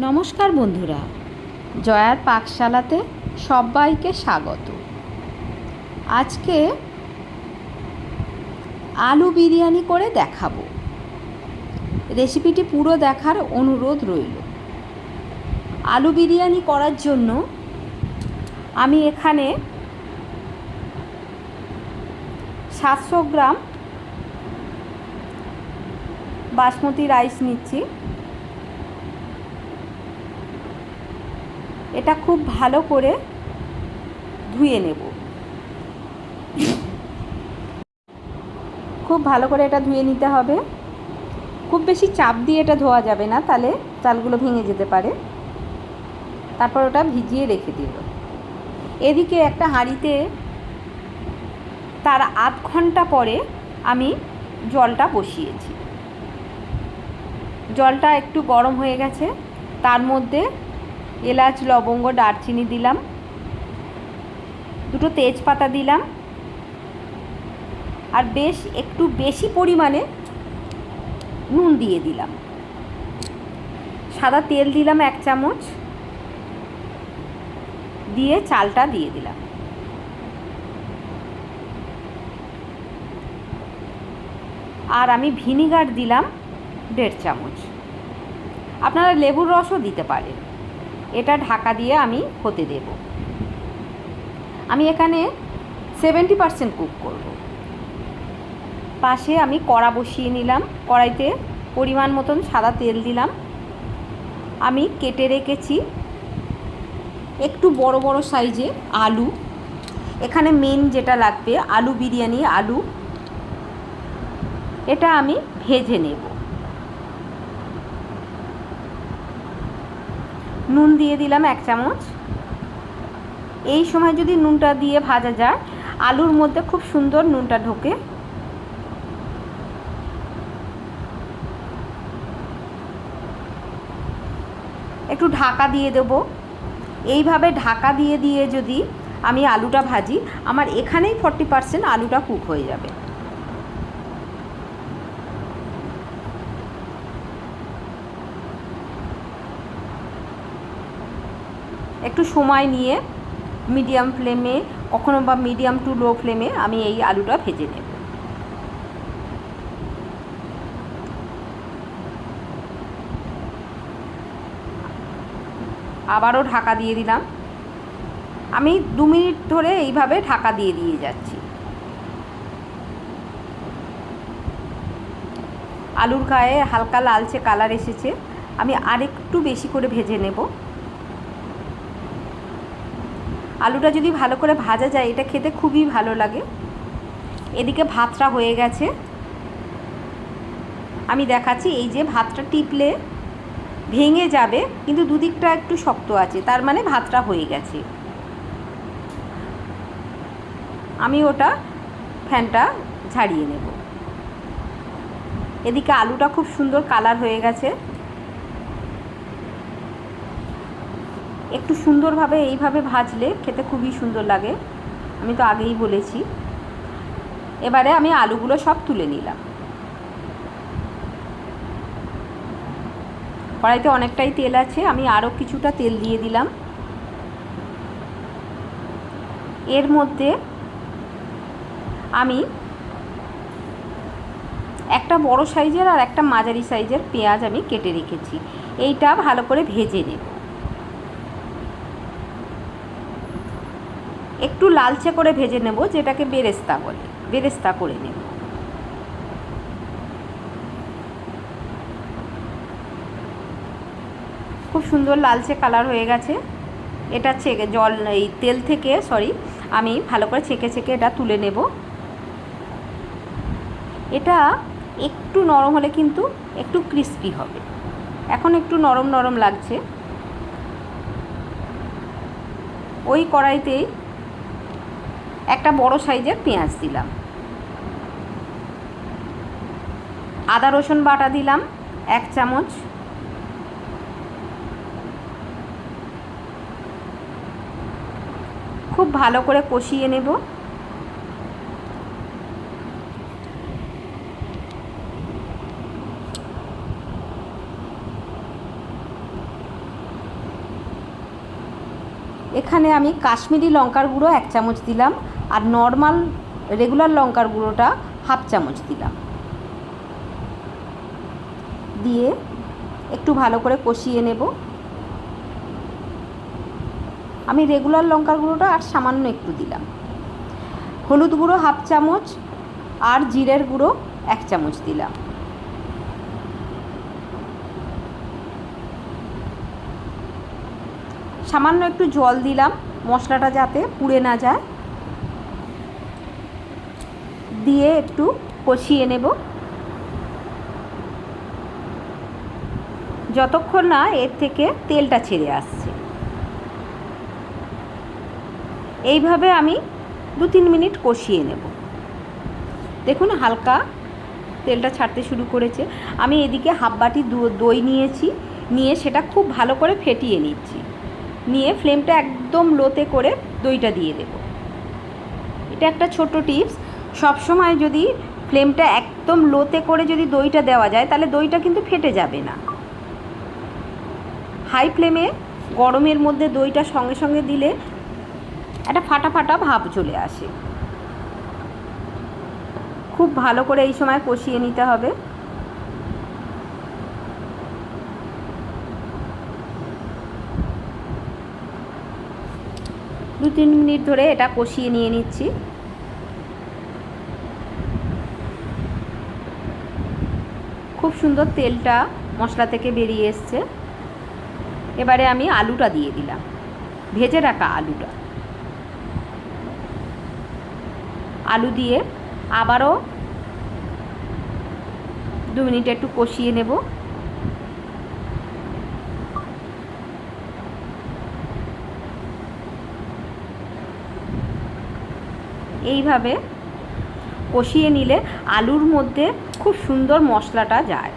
নমস্কার বন্ধুরা, জয়ার পাকশালাতে সবাইকে স্বাগত। আজকে আলু বিরিয়ানি করে দেখাবো। রেসিপিটি পুরো দেখার অনুরোধ রইল। আলু বিরিয়ানি করার জন্য আমি এখানে 700 গ্রাম বাসমতি রাইস নিচ্ছি। এটা খুব ভালো করে ধুয়ে নেব। খুব ভালো করে এটা ধুয়ে নিতে হবে। খুব বেশি চাপ দিয়ে এটা ধোয়া যাবে না, তাহলে চালগুলো ভেঙে যেতে পারে। তারপর ওটা ভিজিয়ে রেখে দিল। এদিকে একটা হাঁড়িতে তার আধ ঘন্টা পরে আমি জলটা বসিয়েছি। জলটা একটু গরম হয়ে গেছে। তার মধ্যে এলাচ, লবঙ্গ, দারচিনি দিলাম, দুটো তেজপাতা দিলাম, আর একটু বেশি পরিমাণে নুন দিয়ে দিলাম। সাদা তেল দিলাম 1 চামচ, দিয়ে চালটা দিয়ে দিলাম। আর আমি ভিনিগার দিলাম 1.5 চামচ। আপনারা লেবুর রসও দিতে পারেন। এটা ঢাকা দিয়ে আমি হতে দেব। আমি এখানে 70% কুক করব। পাশে আমি কড়া বসিয়ে নিলাম। কড়াইতে পরিমাণ মতন সাদা তেল দিলাম। আমি কেটে রেখেছি একটু বড় বড় সাইজে আলু। এখানে মেন যেটা লাগবে আলু বিরিয়ানি, আলু। এটা আমি ভেজে নেব। নুন দিয়ে দিলাম 1 চামচ। এই সময় যদি নুনটা দিয়ে ভাজা যায়, আলুর মধ্যে খুব সুন্দর নুনটা ঢোকে। একটু ঢাকা দিয়ে দেব। এইভাবে ঢাকা দিয়ে দিয়ে যদি আমি আলুটা ভাজি, আমার এখানেই 40% আলুটা কুক হয়ে যাবে। একটু সময় নিয়ে মিডিয়াম ফ্লেমে, কখনো বা মিডিয়াম টু লো ফ্লেমে আমি এই আলুটা ভেজে নেব। আবারও ঢাকা দিয়ে দিলাম। আমি 2 মিনিট ধরে এইভাবে ঢাকা দিয়ে দিয়ে যাচ্ছি। আলুর গায়ে হালকা লালচে কালার এসেছে। আমি আরেকটু বেশি করে ভেজে নেব। আলুটা যদি ভালো করে ভাজা যায়, এটা খেতে খুবই ভালো লাগে। এদিকে ভাতটা হয়ে গেছে। আমি দেখাচ্ছি। এই যে ভাতটা টিপলে ভেঙে যাবে, কিন্তু দুদিকটা একটু শক্ত আছে, তার মানে ভাতটা হয়ে গেছে। আমি ওটা ফ্যানটা ঝাড়িয়ে নেব। এদিকে আলুটা খুব সুন্দর কালার হয়ে গেছে। একটু সুন্দরভাবে এইভাবে ভাজলে খেতে খুবই সুন্দর লাগে, আমি তো আগেই বলেছি। এবারে আমি আলুগুলো সব তুলে নিলাম। কড়াইতে অনেকটাই তেল আছে, আমি আরও কিছুটা তেল দিয়ে দিলাম। এর মধ্যে আমি একটা বড় সাইজের আর একটা মাঝারি সাইজের পেঁয়াজ আমি কেটে রেখেছি। এইটা ভালো করে ভেজে নেব। একটু লালচে করে ভেজে নেব, যেটাকে বেরেস্তা বলে। বেরেস্তা করে নেব। খুব সুন্দর লালচে কালার হয়ে গেছে। এটা এই তেল থেকে আমি ভালো করে ছেঁকে ছেঁকে এটা তুলে নেব। এটা একটু নরম হলে কিন্তু একটু ক্রিস্পি হবে। এখন একটু নরম নরম লাগছে। ওই কড়াইতেই একটা বড় সাইজের পেঁয়াজ দিলাম। আদা রসুন বাটা দিলাম 1 চামচ। খুব ভালো করে কষিয়ে নেব। এখানে আমি কাশ্মীরি লঙ্কার গুঁড়ো 1 চামচ দিলাম, আর নর্মাল রেগুলার লঙ্কার গুঁড়োটা 1/2 চামচ দিলাম। দিয়ে একটু ভালো করে কষিয়ে নেব। আমি রেগুলার লঙ্কার গুঁড়োটা আর সামান্য একটু দিলাম। হলুদ গুঁড়ো 1/2 চামচ আর জিরের গুঁড়ো 1 চামচ দিলাম। সামান্য একটু জল দিলাম মশলাটা যাতে পুড়ে না যায়। দিয়ে একটু কষিয়ে নেব যতক্ষণ না এর থেকে তেলটা ছেড়ে আসছে। এইভাবে আমি 2-3 মিনিট কষিয়ে নেব। দেখুন হালকা তেলটা ছাড়তে শুরু করেছে। আমি এদিকে 1/2 বাটি দই নিয়েছি, নিয়ে সেটা খুব ভালো করে ফেটিয়ে নিচ্ছি। নিয়ে ফ্লেমটা একদম লোতে করে দইটা দিয়ে দেব। এটা একটা ছোট টিপস, সবসময় যদি ফ্লেমটা একদম লোতে করে যদি দইটা দেওয়া যায় তাহলে দইটা কিন্তু ফেটে যাবে না। হাই ফ্লেমে গরমের মধ্যে দইটা সঙ্গে সঙ্গে দিলে একটা ফাটা ফাটা ভাব চলে আসে। খুব ভালো করে এই সময় কষিয়ে নিতে হবে। দু 3 মিনিট ধরে এটা কষিয়ে নিয়ে নিচ্ছি। খুব সুন্দর তেলটা মশলা থেকে বেরিয়ে এসছে। এবারে আমি আলুটা দিয়ে দিলাম, ভেজে রাখা আলুটা। আলু দিয়ে আবারও 2 মিনিট একটু কষিয়ে নেব। এইভাবে কষিয়ে নিলে আলুর মধ্যে খুব সুন্দর মশলাটা যায়।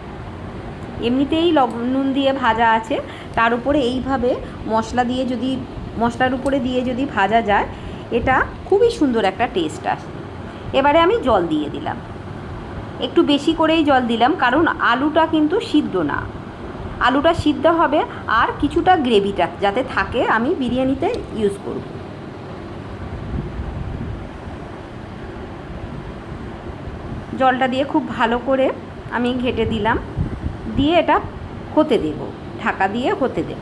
এমনিতেই নুন দিয়ে ভাজা আছে, তার উপরে এইভাবে মশলার উপরে দিয়ে যদি ভাজা যায় এটা খুবই সুন্দর একটা টেস্ট আসে। এবারে আমি জল দিয়ে দিলাম, একটু বেশি করেই জল দিলাম, কারণ আলুটা কিন্তু সিদ্ধ না। আলুটা সিদ্ধ হবে আর কিছুটা গ্রেভিটা যাতে থাকে আমি বিরিয়ানিতে ইউজ করব। জলটা দিয়ে খুব ভালো করে আমি ঘেঁটে দিলাম, দিয়ে এটা হতে দেব, ঢাকা দিয়ে হতে দেব।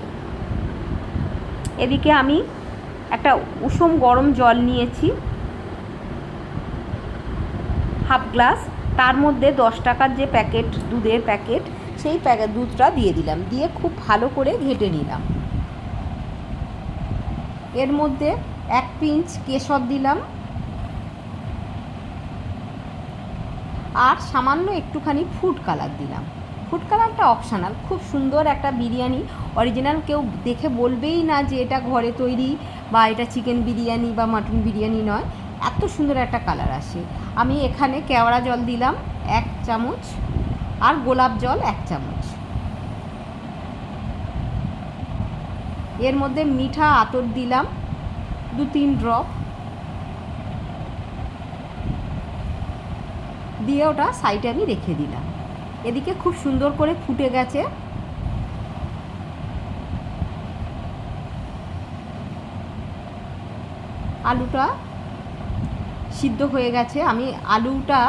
এদিকে আমি একটা উষুম গরম জল নিয়েছি 1/2 গ্লাস, তার মধ্যে 10 টাকার যে প্যাকেট দুধের প্যাকেট সেই দুধটা দিয়ে দিলাম, দিয়ে খুব ভালো করে ঘেঁটে নিলাম। এর মধ্যে 1 পিঞ্চ কেশর দিলাম আর সামান্য একটুখানি ফুড কালার দিলাম। ফুড কালারটা অপশনাল, খুব সুন্দর একটা বিরিয়ানি। অরিজিনাল কেউ দেখে বলবেই না যে এটা ঘরে তৈরি বা এটা চিকেন বিরিয়ানি বা মাটন বিরিয়ানি নয়, এত সুন্দর একটা কালার আসে। আমি এখানে কেওড়া জল দিলাম 1 চামচ আর গোলাপ জল 1 চামচ। এর মধ্যে মিঠা আতর দিলাম 2-3 ড্রপ, দিয়ে ওটা সাইডে আমি রেখে দিলাম। এদিকে খুব সুন্দর করে ফুটে গেছে। আলুটা সিদ্ধ হয়ে গেছে। আমি আলুটা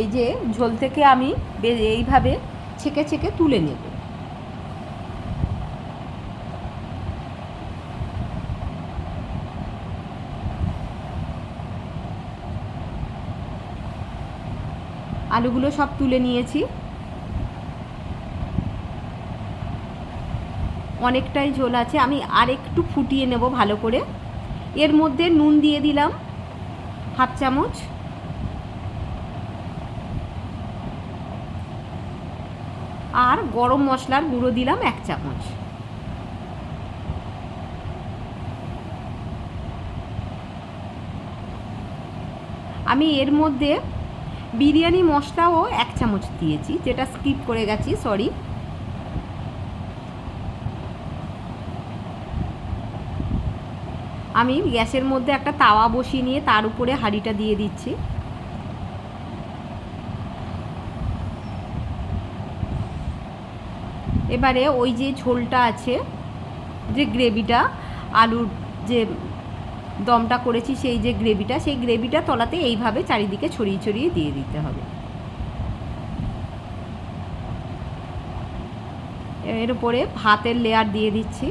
এই যে ঝোল থেকে আমি এইভাবে ছেঁকে ছেঁকে তুলে নেব। আলুগুলো সব তুলে নিয়েছি। অনেকটাই ঝোল আছে, আমি আর একটু ফুটিয়ে নেব ভালো করে। এর মধ্যে নুন দিয়ে দিলাম 1/2 চামচ, আর গরম মশলার গুঁড়ো দিলাম 1 চামচ। আমি এর মধ্যে বিরিয়ানি মশলাও 1 চামচ দিয়েছি, যেটা স্কিপ করে গেছি, সরি। আমি গ্যাসের মধ্যে একটা তাওয়া বসিয়ে নিয়ে তার উপরে হাঁড়িটা দিয়ে দিচ্ছি। এবারে ওই যে ঝোলটা আছে, যে গ্রেভিটা আলুর যে দমটা করেছি সেই যে গ্রেভিটা, সেই গ্রেভিটা তলাতে এইভাবে চারিদিকে ছড়িয়ে ছড়িয়ে দিয়ে দিতে হবে। এর উপরে ভাতের লেয়ার দিয়ে দিচ্ছি।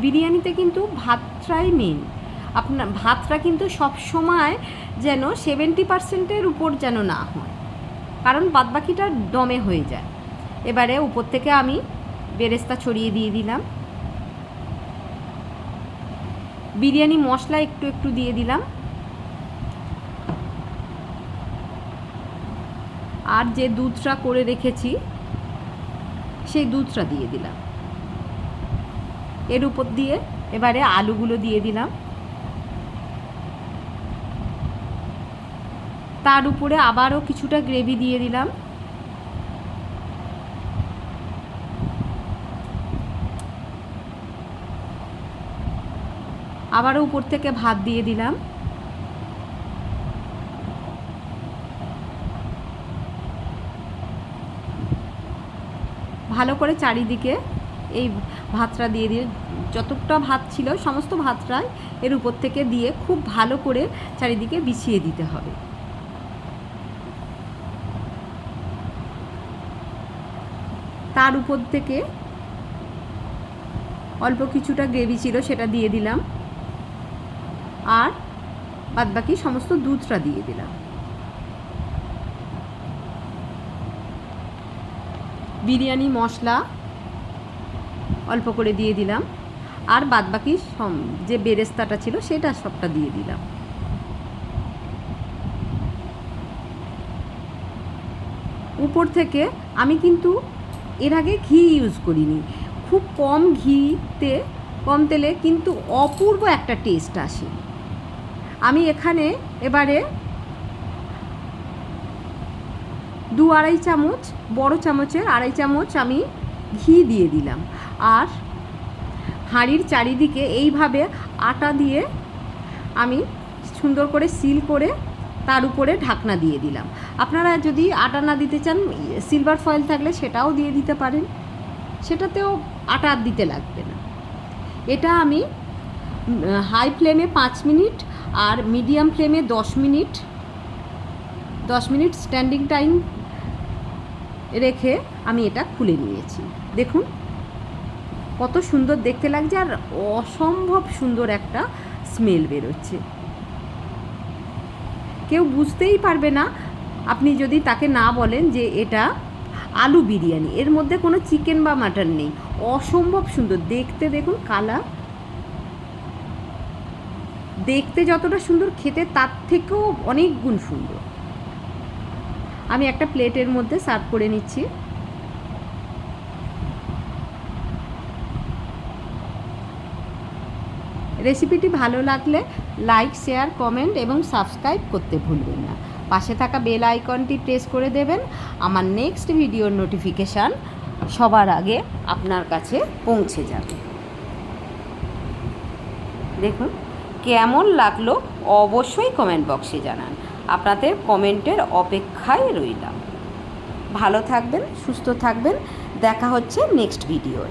বিরিয়ানিতে কিন্তু ভাতটাই মেন। আপনার ভাতটা কিন্তু সব সময় যেন 70%-এর উপর যেন না হয়, কারণ বাদবাকিটা দমে হয়ে যায়। এবারে উপর থেকে আমি বেরেস্তা ছড়িয়ে দিয়ে দিলাম। বিরিয়ানি মশলা একটু একটু দিয়ে দিলাম। আর যে দুধটা করে রেখেছি সেই দুধটা দিয়ে দিলাম। এর উপর দিয়ে এবারে আলুগুলো দিয়ে দিলাম। তার উপরে আবারও কিছুটা গ্রেভি দিয়ে দিলাম। আবারও উপর থেকে ভাত দিয়ে দিলাম। ভালো করে চারিদিকে এই ভাতটা দিয়ে দিয়ে, যতটা ভাত ছিল সমস্ত ভাতটাই এর উপর থেকে দিয়ে খুব ভালো করে চারিদিকে বিছিয়ে দিতে হবে। তার উপর থেকে অল্প কিছুটা গ্রেভি ছিল সেটা দিয়ে দিলাম, আর বাদবাকি সমস্ত দুধটা দিয়ে দিলাম। বিরিয়ানি মশলা অল্প করে দিয়ে দিলাম, আর বাদবাকি যে বেরেস্তাটা ছিল সেটা সবটা দিয়ে দিলাম। উপর থেকে আমি কিন্তু এর আগে ঘি ইউজ করিনি, খুব কম ঘিতে কম তেলে কিন্তু অপূর্ব একটা টেস্ট আসে। আমি এখানে এবারে 2-2.5 চামচ, বড় চামচের 2.5 চামচ আমি ঘি দিয়ে দিলাম। আর হাঁড়ির চারিদিকে এইভাবে আটা দিয়ে আমি সুন্দর করে সিল করে তার উপরে ঢাকনা দিয়ে দিলাম। আপনারা যদি আটা না দিতে চান, সিলভার ফয়েল থাকলে সেটাও দিয়ে দিতে পারেন, সেটাতেও আটা দিতে লাগবে না। এটা আমি হাই ফ্লেমে 5 মিনিট আর মিডিয়াম ফ্লেমে 10 মিনিট স্ট্যান্ডিং টাইম রেখে আমি এটা খুলে নিয়েছি। দেখুন কত সুন্দর দেখতে লাগছে, আর অসম্ভব সুন্দর একটা স্মেল বেরোচ্ছে। কেউ বুঝতেই পারবে না আপনি যদি তাকে না বলেন যে এটা আলু বিরিয়ানি। এর মধ্যে কোনো চিকেন বা মাটন নেই, অসম্ভব সুন্দর দেখতে। দেখুন কালার, দেখতে যতটা সুন্দর খেতে তার থেকেও অনেক গুণ সুন্দর। আমি একটা প্লেটের মধ্যে সার্ভ করে নিচ্ছি। রেসিপিটি ভালো লাগলে লাইক, শেয়ার, কমেন্ট এবং সাবস্ক্রাইব করতে ভুলবেন না। পাশে থাকা বেল আইকনটি প্রেস করে দেবেন। আমার নেক্সট ভিডিওর নোটিফিকেশান সবার আগে আপনার কাছে পৌঁছে যাবে। দেখুন কেমন লাগলো অবশ্যই কমেন্ট বক্সে জানান। আপনাদের কমেন্টের অপেক্ষায় রইলাম। ভালো থাকবেন, সুস্থ থাকবেন। দেখা হচ্ছে নেক্সট ভিডিওয়।